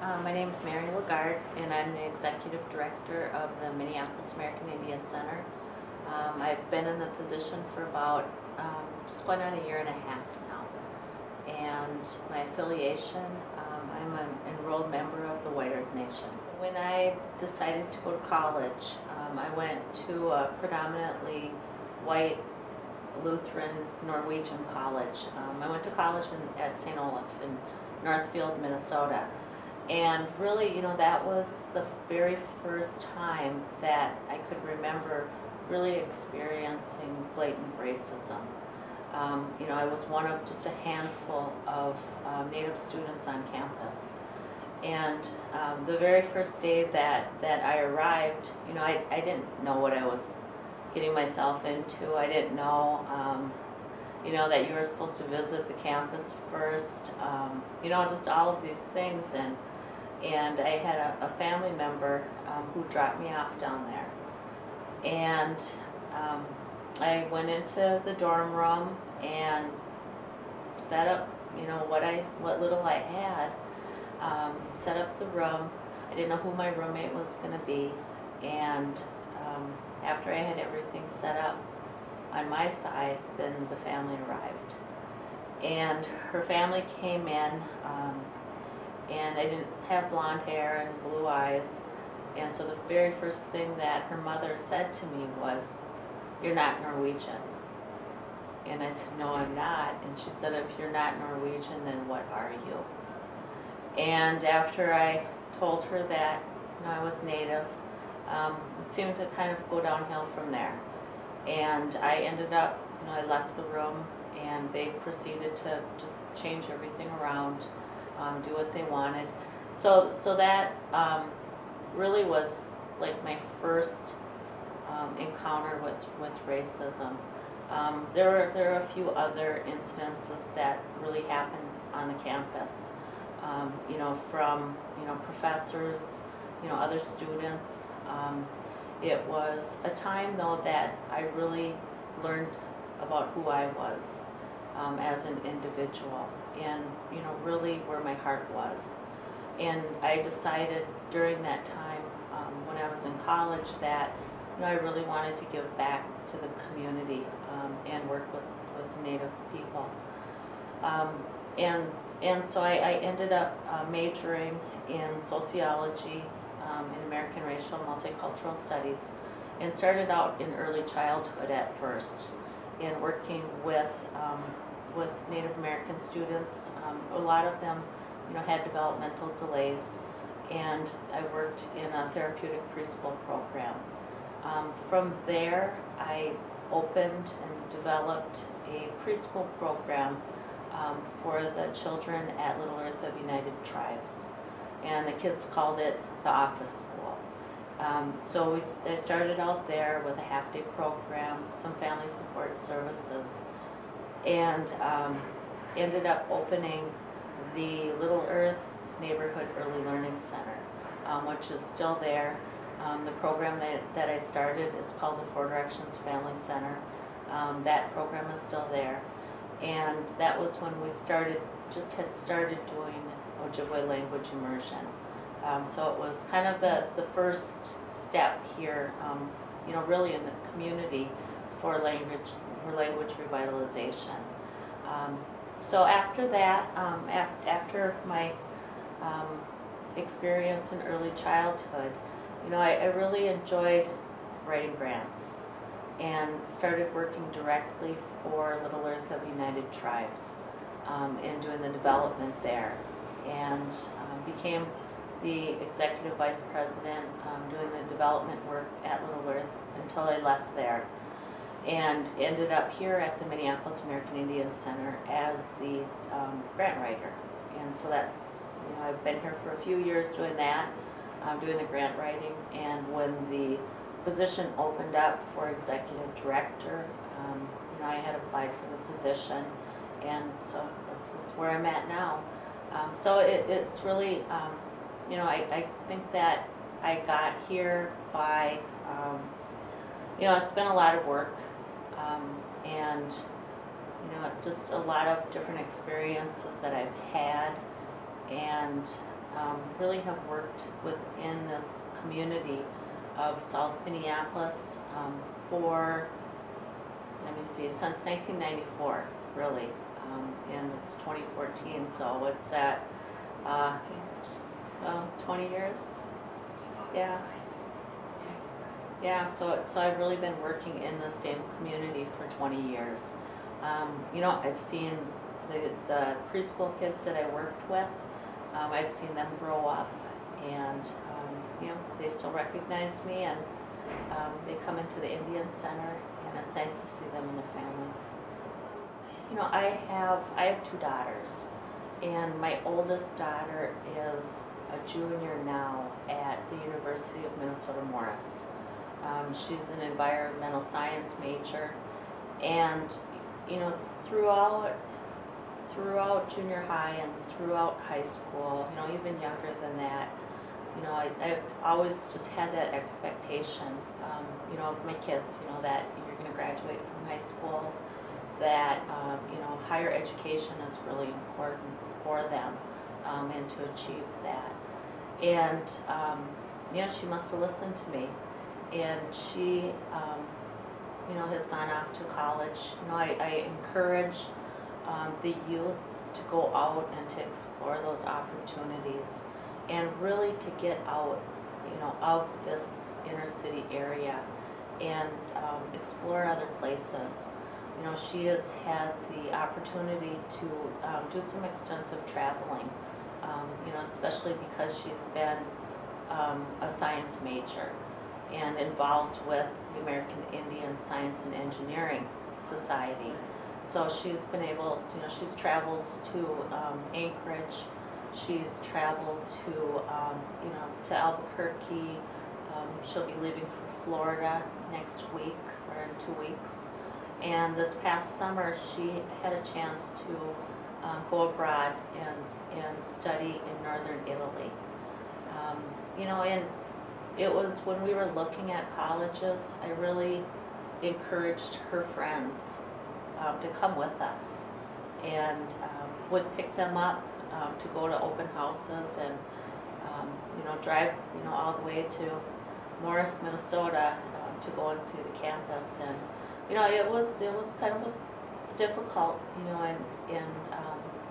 My name is Mary Lagarde, and I'm the Executive Director of the Minneapolis American Indian Center. I've been in the position for about just going on a year and a half now. And my affiliation, I'm an enrolled member of the White Earth Nation. When I decided to go to college, I went to a predominantly white Lutheran Norwegian college. I went to college at St. Olaf in Northfield, Minnesota. And really, that was the very first time that I could remember really experiencing blatant racism. I was one of just a handful of Native students on campus. And the very first day that I arrived, I didn't know what I was getting myself into. I didn't know, that you were supposed to visit the campus first, just all of these things. And I had a family member who dropped me off down there. And I went into the dorm room and set up, what little I had, set up the room. I didn't know who my roommate was going to be. And after I had everything set up on my side, then the family arrived. And her family came in. And I didn't have blonde hair and blue eyes. And so the very first thing that her mother said to me was, "You're not Norwegian." And I said, "No, I'm not." And she said, "If you're not Norwegian, then what are you?" And after I told her that I was Native, it seemed to kind of go downhill from there. And I ended up, I left the room, and they proceeded to just change everything around. Do what they wanted. So that really was like my first encounter with racism. There are a few other incidences that really happened on the campus. From professors, other students. It was a time though that I really learned about who I was as an individual, and really where my heart was. And I decided during that time when I was in college that I really wanted to give back to the community and work with Native people. And so I ended up majoring in sociology, in American racial and multicultural studies, and started out in early childhood at first, and working with Native American students. A lot of them, had developmental delays, and I worked in a therapeutic preschool program. From there, I opened and developed a preschool program for the children at Little Earth of United Tribes, and the kids called it the Office School. So I started out there with a half-day program, some family support services, and ended up opening the Little Earth Neighborhood Early Learning Center, which is still there. The program that I started is called the Four Directions Family Center. That program is still there. And that was when we had started doing Ojibwe language immersion. So it was kind of the first step here, really in the community for language revitalization. So after that, after my experience in early childhood, I really enjoyed writing grants and started working directly for Little Earth of United Tribes and doing the development there, and became the executive vice president doing the development work at Little Earth until I left there, and ended up here at the Minneapolis American Indian Center as the grant writer. And so that's, I've been here for a few years doing that, doing the grant writing. And when the position opened up for executive director, I had applied for the position, and so this is where I'm at now. So it's really, I think that I got here by, it's been a lot of work, and just a lot of different experiences that I've had, and really have worked within this community of South Minneapolis for, let me see, since 1994, really, and it's 2014, so it's at 20 years. Yeah. Yeah, so I've really been working in the same community for 20 years. I've seen the preschool kids that I worked with, I've seen them grow up, and they still recognize me, and they come into the Indian Center, and it's nice to see them and their families. I have two daughters, and my oldest daughter is a junior now at the University of Minnesota-Morris. She's an environmental science major, and throughout junior high and throughout high school, even younger than that, I've always just had that expectation, of my kids, that you're going to graduate from high school, that higher education is really important for them, and to achieve that. And she must have listened to me, and she has gone off to college. I encourage the youth to go out and to explore those opportunities, and really to get out of this inner city area and explore other places. She has had the opportunity to do some extensive traveling, especially because she's been a science major and involved with the American Indian Science and Engineering Society. So she's been able, she's traveled to Anchorage, she's traveled to Albuquerque. She'll be leaving for Florida next week or in 2 weeks. And this past summer, she had a chance to go abroad and study in northern Italy. And it was when we were looking at colleges, I really encouraged her friends to come with us, and would pick them up to go to open houses, and drive all the way to Morris, Minnesota, to go and see the campus. And it was kind of difficult, in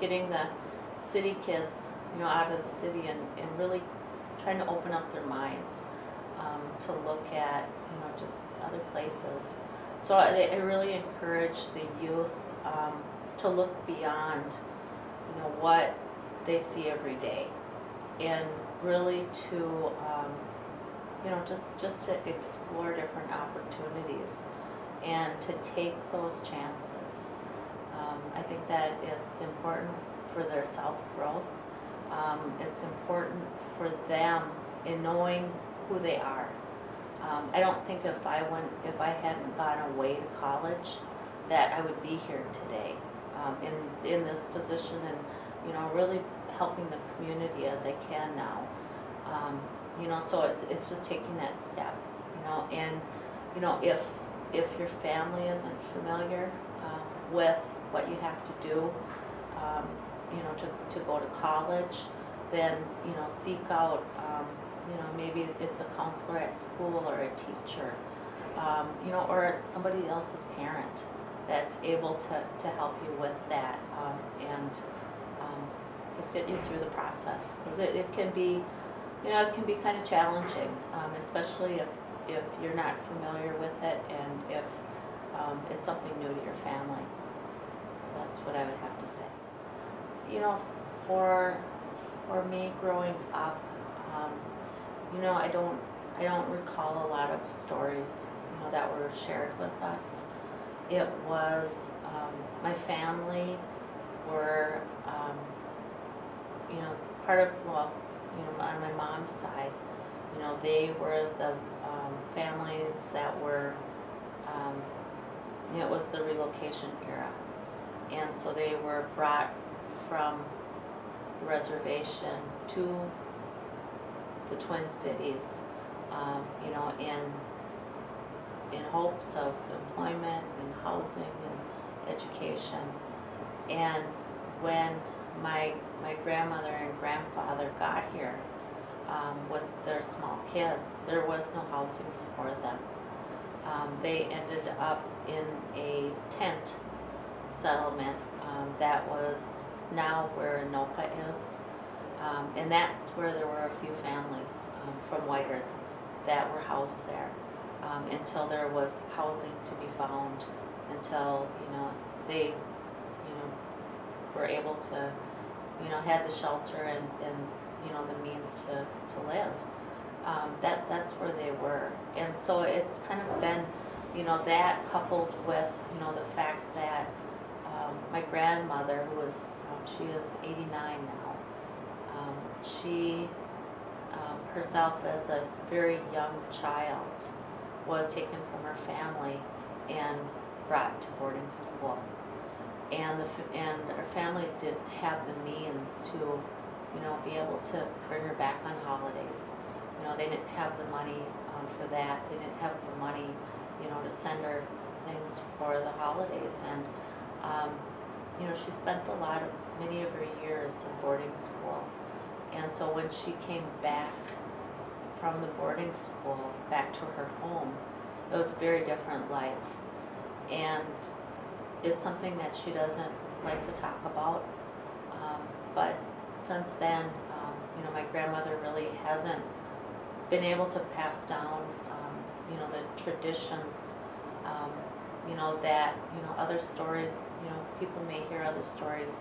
getting the city kids out of the city, and really trying to open up their minds to look at just other places. So I really encourage the youth to look beyond what they see every day, and really to just to explore different opportunities and to take those chances. I think that it's important for their self-growth. It's important for them in knowing who they are. I don't think if I hadn't gone away to college, that I would be here today, in this position, and really helping the community as I can now. So it's just taking that step, and if your family isn't familiar with what you have to do, to go to college, then seek out, maybe it's a counselor at school, or a teacher, or somebody else's parent that's able to help you with that, and just get you through the process, because it can be, it can be kind of challenging, especially if you're not familiar with it, and if it's something new to your family. That's what I would have to say. For me growing up, I don't recall a lot of stories, that were shared with us. It was, my family were, part of, on my mom's side, they were the families that were, it was the relocation era. And so they were brought from the reservation to the Twin Cities, in hopes of employment and housing and education. And when my grandmother and grandfather got here with their small kids, there was no housing for them. They ended up in a tent settlement that was now where Anoka is. And that's where there were a few families from White Earth that were housed there until there was housing to be found, until, they, were able to, had the shelter and the means to live. That's where they were. And so it's kind of been, that coupled with, the fact that my grandmother, who was, she is 89 now, she herself as a very young child was taken from her family and brought to boarding school. And her family didn't have the means to, be able to bring her back on holidays. They didn't have the money for that. They didn't have the money, to send her things for the holidays. And, she spent many of her years in boarding school. And so when she came back from the boarding school back to her home, it was a very different life. And it's something that she doesn't like to talk about. But since then, my grandmother really hasn't been able to pass down, the traditions, that, other stories, people may hear other stories,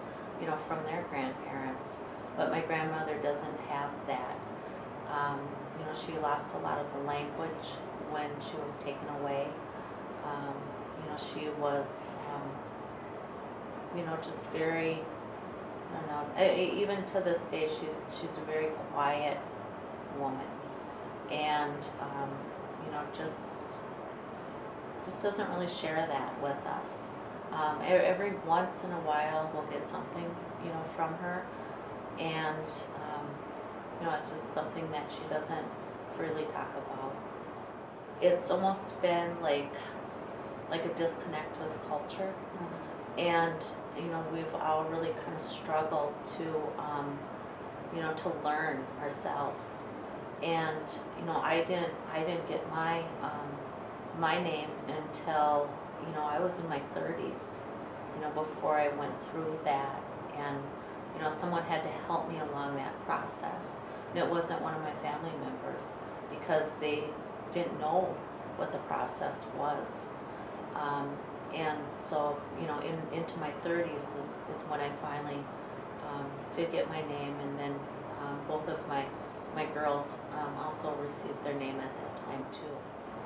from their grandparents, but my grandmother doesn't have that. She lost a lot of the language when she was taken away. She was, just very, I don't know, even to this day, she's a very quiet woman. And, just doesn't really share that with us. Every once in a while, we'll get something, from her. And, it's just something that she doesn't freely talk about. It's almost been like a disconnect with culture. Mm-hmm. And, we've all really kind of struggled to, to learn ourselves. And, I didn't get my name until, I was in my 30s, before I went through that. And, someone had to help me along that process. And it wasn't one of my family members, because they didn't know what the process was. And so, into my 30s is when I finally did get my name, and then both of my girls also received their name at that time too.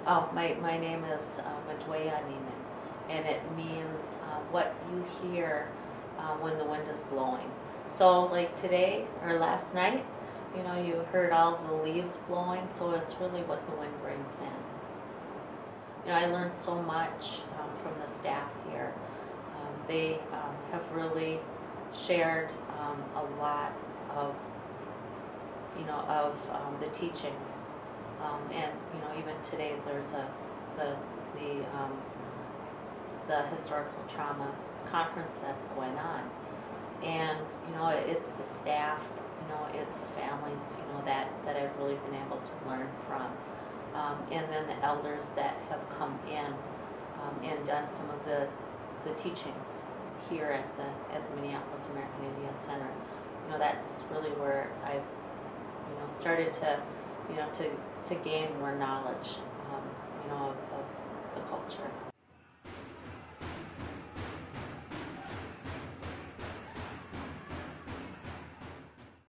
Oh, my name is Madwaya Neiman, and it means what you hear when the wind is blowing. So like today or last night, you heard all the leaves blowing, so it's really what the wind brings in. I learned so much from the staff here. They have really shared a lot of, the teachings. And even today there's the historical trauma conference that's going on, and it's the staff, it's the families, that I've really been able to learn from, and then the elders that have come in and done some of the teachings here at the Minneapolis American Indian Center. That's really where I've started to to gain more knowledge